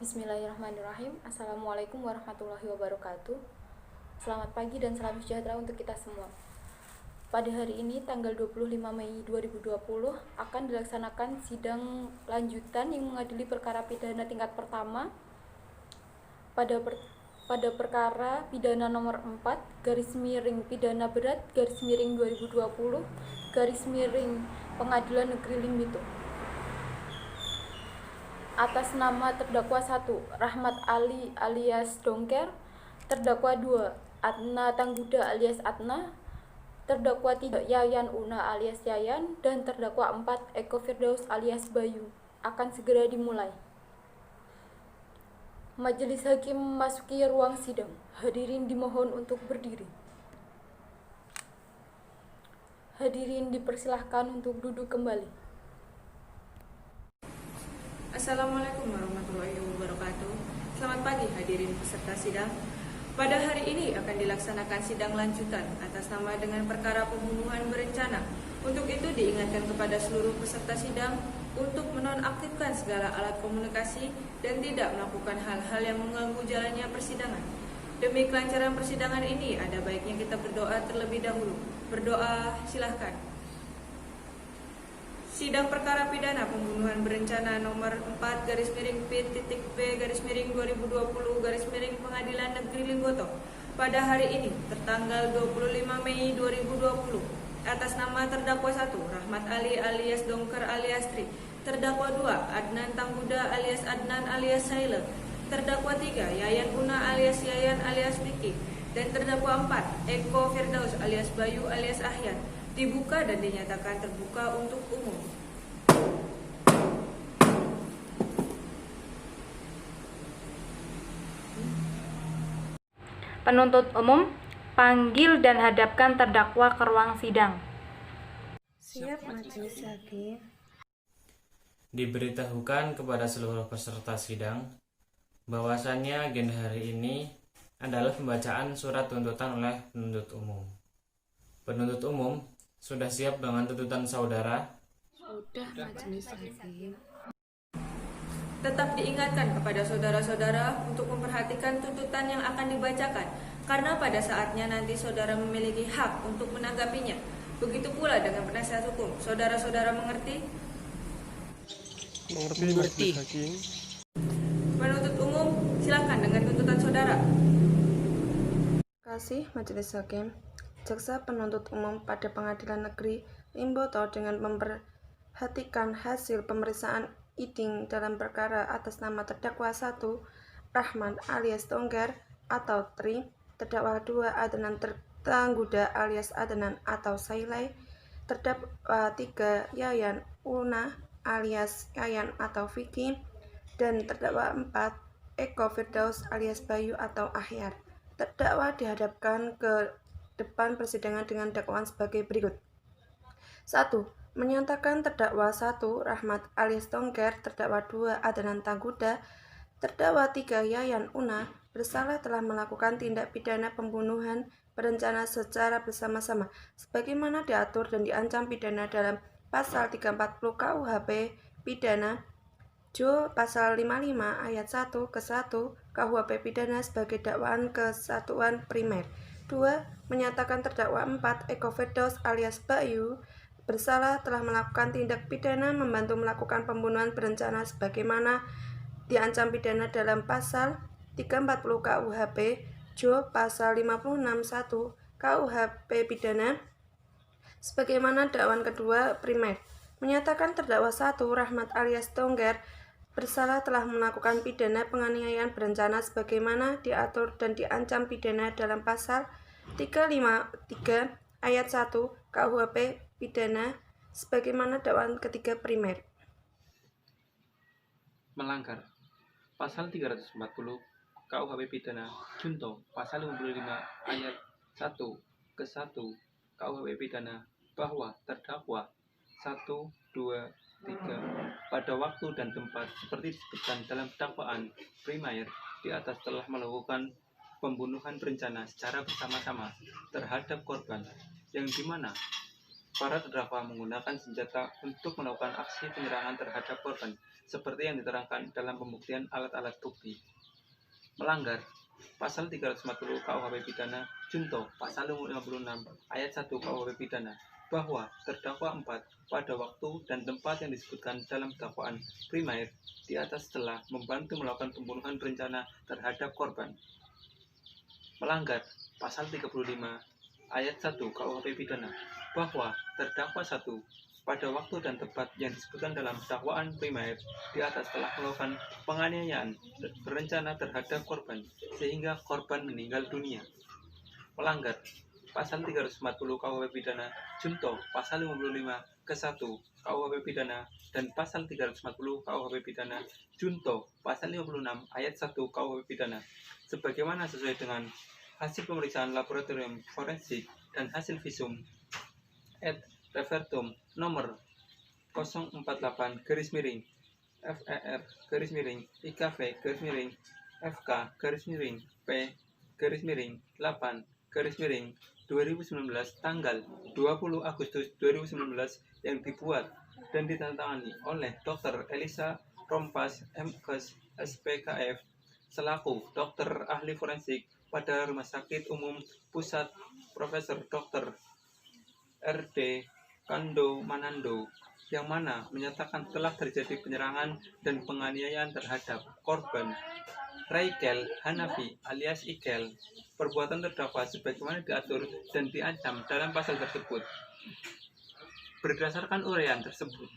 Bismillahirrahmanirrahim. Assalamualaikum warahmatullahi wabarakatuh. Selamat pagi dan salam sejahtera untuk kita semua. Pada hari ini tanggal 25 Mei 2020 akan dilaksanakan sidang lanjutan yang mengadili perkara pidana tingkat pertama pada perkara pidana nomor 4 garis miring pidana berat garis miring 2020 garis miring Pengadilan Negeri Limbito. Atas nama terdakwa 1 Rahmat Ali alias Dongker, terdakwa 2 Adna Tangguda alias Adna, terdakwa 3 Yayan Una alias Yayan, dan terdakwa 4 Eko Firdaus alias Bayu akan segera dimulai. Majelis Hakim memasuki ruang sidang. Hadirin dimohon untuk berdiri. Hadirin dipersilahkan untuk duduk kembali. Assalamualaikum warahmatullahi wabarakatuh. Selamat pagi hadirin peserta sidang. Pada hari ini akan dilaksanakan sidang lanjutan atas nama dengan perkara pembunuhan berencana. Untuk itu diingatkan kepada seluruh peserta sidang untuk menonaktifkan segala alat komunikasi dan tidak melakukan hal-hal yang mengganggu jalannya persidangan. Demi kelancaran persidangan ini ada baiknya kita berdoa terlebih dahulu. Berdoa silahkan. Sidang perkara pidana pembunuhan berencana nomor 4 garis miring P.P garis miring 2020 garis miring Pengadilan Negeri Limbito pada hari ini tertanggal 25 Mei 2020 atas nama terdakwa 1 Rahmat Ali alias Dongker alias Tri, terdakwa 2 Adnan Tangguda alias Adnan alias Saile, terdakwa 3 Yayan Una alias Yayan alias Vicky, dan terdakwa 4 Eko Firdaus alias Bayu alias Ahyan dibuka dan dinyatakan terbuka untuk umum. Penuntut umum, panggil dan hadapkan terdakwa ke ruang sidang. Siap, Majelis Hakim. Diberitahukan kepada seluruh peserta sidang bahwasannya agenda hari ini adalah pembacaan surat tuntutan oleh penuntut umum. Penuntut umum sudah siap dengan tuntutan saudara? Sudah, Majelis Hakim. Tetap diingatkan kepada saudara-saudara untuk memperhatikan tuntutan yang akan dibacakan, karena pada saatnya nanti saudara memiliki hak untuk menanggapinya. Begitu pula dengan penasihat hukum. Saudara-saudara mengerti? Mengerti. Penuntut umum, silakan dengan tuntutan saudara. Terima kasih, Majelis Hakim. Jaksa penuntut umum pada Pengadilan Negeri Limbito dengan memperhatikan hasil pemeriksaan iding dalam perkara atas nama terdakwa 1 Rahmat alias Dongker atau Tri, terdakwa 2 Adnan Tangguda alias Adnan atau Sailai, terdakwa 3 Yayan Una alias Yayan atau Vicky, dan terdakwa 4 Eko Firdaus alias Bayu atau Ahyar. Terdakwa dihadapkan ke depan persidangan dengan dakwaan sebagai berikut. 1. Menyatakan terdakwa 1 Rahmat alias Dongker, terdakwa 2 Adnan Tangguda, terdakwa 3 Yayan Una bersalah telah melakukan tindak pidana pembunuhan berencana secara bersama-sama sebagaimana diatur dan diancam pidana dalam pasal 340 KUHP pidana Jo pasal 55 ayat 1 ke 1 KUHP pidana sebagai dakwaan kesatuan primer. 2. Menyatakan terdakwa 4 Eko Firdaus alias Bayu bersalah telah melakukan tindak pidana membantu melakukan pembunuhan berencana sebagaimana diancam pidana dalam pasal 340 KUHP Jo pasal 56 1 KUHP pidana sebagaimana dakwaan kedua primer. Menyatakan terdakwa 1 Rahmat alias Dongker bersalah telah melakukan pidana penganiayaan berencana sebagaimana diatur dan diancam pidana dalam pasal 353 ayat 1 KUHP pidana sebagaimana dakwaan ketiga primer. Melanggar pasal 340 KUHP pidana junto pasal 55 ayat 1 ke 1 KUHP pidana bahwa terdakwa 1, 2, 3 pada waktu dan tempat seperti disebutkan dalam dakwaan primer di atas telah melakukan pembunuhan berencana secara bersama-sama terhadap korban, yang dimana para terdakwa menggunakan senjata untuk melakukan aksi penyerangan terhadap korban, seperti yang diterangkan dalam pembuktian alat-alat bukti. Melanggar Pasal 340 KUHP Pidana Junto Pasal 56 Ayat 1 KUHP Pidana bahwa terdakwa 4 pada waktu dan tempat yang disebutkan dalam dakwaan primer di atas telah membantu melakukan pembunuhan berencana terhadap korban. Melanggar Pasal 35 Ayat 1 KUHP Pidana bahwa terdakwa 1 pada waktu dan tempat yang disebutkan dalam dakwaan primer di atas telah melakukan penganiayaan berencana terhadap korban sehingga korban meninggal dunia. Melanggar Pasal 340 KUHP Pidana Junto Pasal 55 ke 1 KUHP Pidana dan Pasal 340 KUHP Pidana Junto Pasal 56 Ayat 1 KUHP Pidana sebagaimana sesuai dengan hasil pemeriksaan laboratorium forensik dan hasil visum et repertum nomor 048 FER IKV FK P 8 2019 tanggal 20 Agustus 2019 yang dibuat dan ditandatangani oleh Dr. Elisa Rompas MKes SPKF selaku dokter ahli forensik pada Rumah Sakit Umum Pusat Profesor Dr. RD Kando Manando yang mana menyatakan telah terjadi penyerangan dan penganiayaan terhadap korban Raikel Hanafi alias Ikel. Perbuatan terdakwa sebagaimana diatur dan diancam dalam pasal tersebut. Berdasarkan uraian tersebut,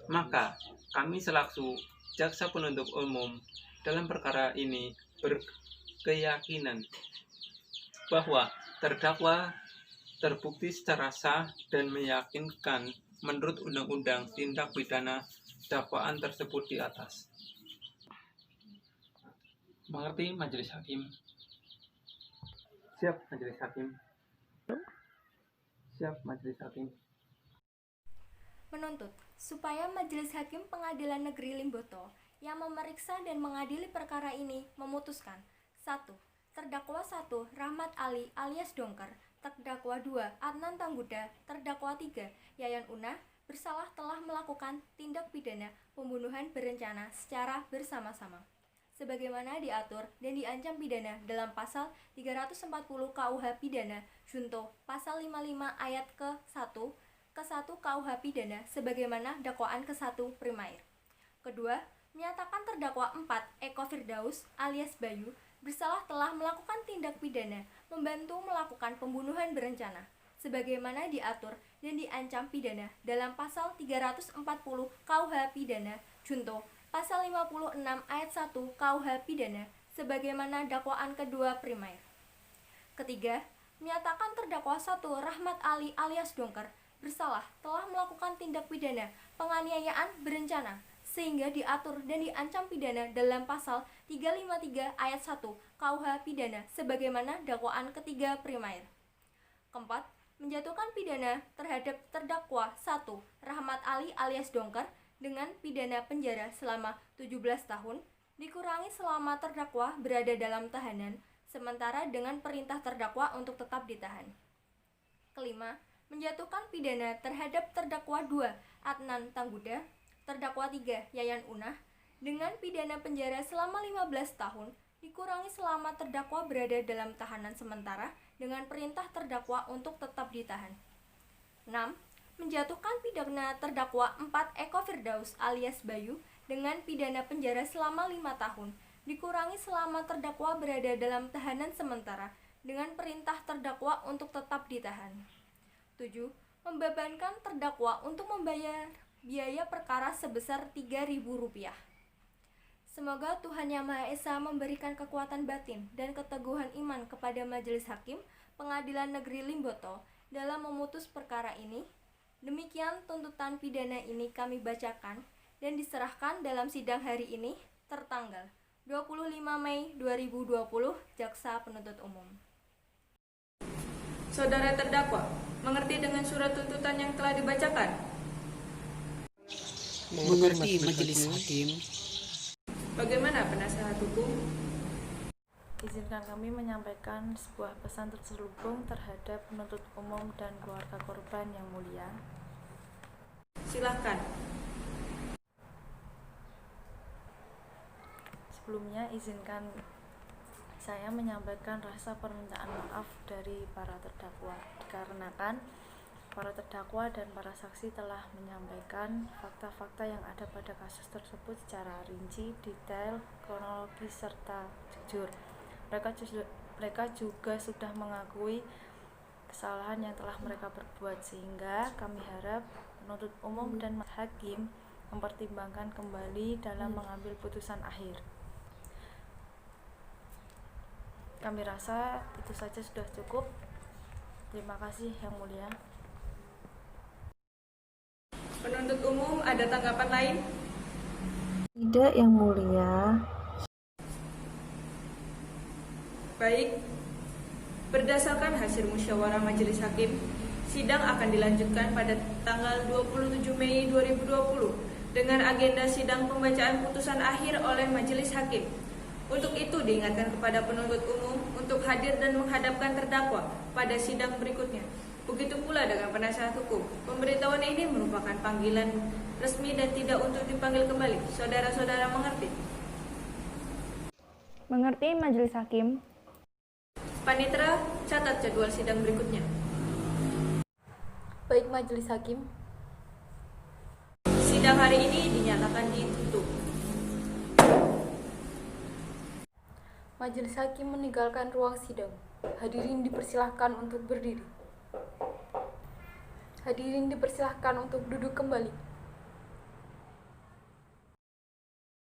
maka kami selaku jaksa penuntut umum dalam perkara ini berkeyakinan bahwa terdakwa terbukti secara sah dan meyakinkan menurut Undang-Undang Tindak Pidana dakwaan tersebut di atas. Mengerti Majelis Hakim? Siap Majelis Hakim. Siap Majelis Hakim. Menuntut supaya Majelis Hakim Pengadilan Negeri Limboto yang memeriksa dan mengadili perkara ini memutuskan 1. Terdakwa 1 Rahmat Ali alias Dongker, terdakwa 2 Adnan Tangguda, terdakwa 3 Yayan Una bersalah telah melakukan tindak pidana pembunuhan berencana secara bersama-sama sebagaimana diatur dan diancam pidana dalam pasal 340 KUH Pidana Junto pasal 55 ayat ke-1 KUH Pidana sebagaimana dakwaan ke-1 primer. Kedua, menyatakan terdakwa 4 Eko Firdaus alias Bayu bersalah telah melakukan tindak pidana membantu melakukan pembunuhan berencana sebagaimana diatur dan diancam pidana dalam pasal 340 KUH Pidana Junto pasal 56 ayat 1 KUH Pidana sebagaimana dakwaan kedua primer. Ketiga, menyatakan terdakwa 1 Rahmat Ali alias Dongker bersalah telah melakukan tindak pidana penganiayaan berencana sehingga diatur dan diancam pidana dalam pasal 353 ayat 1 KUH Pidana sebagaimana dakwaan ketiga primer. Keempat, menjatuhkan pidana terhadap terdakwa 1 Rahmat Ali alias Dongker dengan pidana penjara selama 17 tahun dikurangi selama terdakwa berada dalam tahanan sementara dengan perintah terdakwa untuk tetap ditahan. Kelima, menjatuhkan pidana terhadap terdakwa 2 Adnan Tangguda, terdakwa 3 Yayan Una dengan pidana penjara selama 15 tahun dikurangi selama terdakwa berada dalam tahanan sementara dengan perintah terdakwa untuk tetap ditahan. 6. Menjatuhkan pidana terdakwa 4 Eko Firdaus alias Bayu dengan pidana penjara selama 5 tahun dikurangi selama terdakwa berada dalam tahanan sementara dengan perintah terdakwa untuk tetap ditahan. 7. Membebankan terdakwa untuk membayar biaya perkara sebesar Rp3.000. Semoga Tuhan Yang Maha Esa memberikan kekuatan batin dan keteguhan iman kepada Majelis Hakim Pengadilan Negeri Limboto dalam memutus perkara ini. Demikian tuntutan pidana ini kami bacakan dan diserahkan dalam sidang hari ini tertanggal 25 Mei 2020 Jaksa Penuntut Umum. Saudara terdakwa, mengerti dengan surat tuntutan yang telah dibacakan? Mengerti Majelis Hakim. Bagaimana penasehat hukum? Izinkan kami menyampaikan sebuah pesan terselubung terhadap penuntut umum dan keluarga korban yang mulia. Silakan. Sebelumnya, izinkan saya menyampaikan rasa permintaan maaf dari para terdakwa, dikarenakan para terdakwa dan para saksi telah menyampaikan fakta-fakta yang ada pada kasus tersebut secara rinci, detail, kronologis, serta jujur. Mereka juga sudah mengakui kesalahan yang telah mereka perbuat, sehingga kami harap penuntut umum dan hakim mempertimbangkan kembali dalam mengambil putusan akhir. Kami rasa itu saja sudah cukup. Terima kasih Yang Mulia. Penuntut umum ada tanggapan lain? Tidak, Yang Mulia. Baik, berdasarkan hasil musyawarah majelis hakim, sidang akan dilanjutkan pada tanggal 27 Mei 2020 dengan agenda sidang pembacaan putusan akhir oleh majelis hakim. Untuk itu diingatkan kepada penuntut umum untuk hadir dan menghadapkan terdakwa pada sidang berikutnya. Begitu pula dengan penasihat hukum. Pemberitahuan ini merupakan panggilan resmi dan tidak untuk dipanggil kembali. Saudara-saudara mengerti? Mengerti, Majelis Hakim. Panitera, catat jadwal sidang berikutnya. Baik Majelis Hakim. Sidang hari ini dinyatakan ditutup. Majelis Hakim meninggalkan ruang sidang. Hadirin dipersilahkan untuk berdiri. Hadirin dipersilahkan untuk duduk kembali.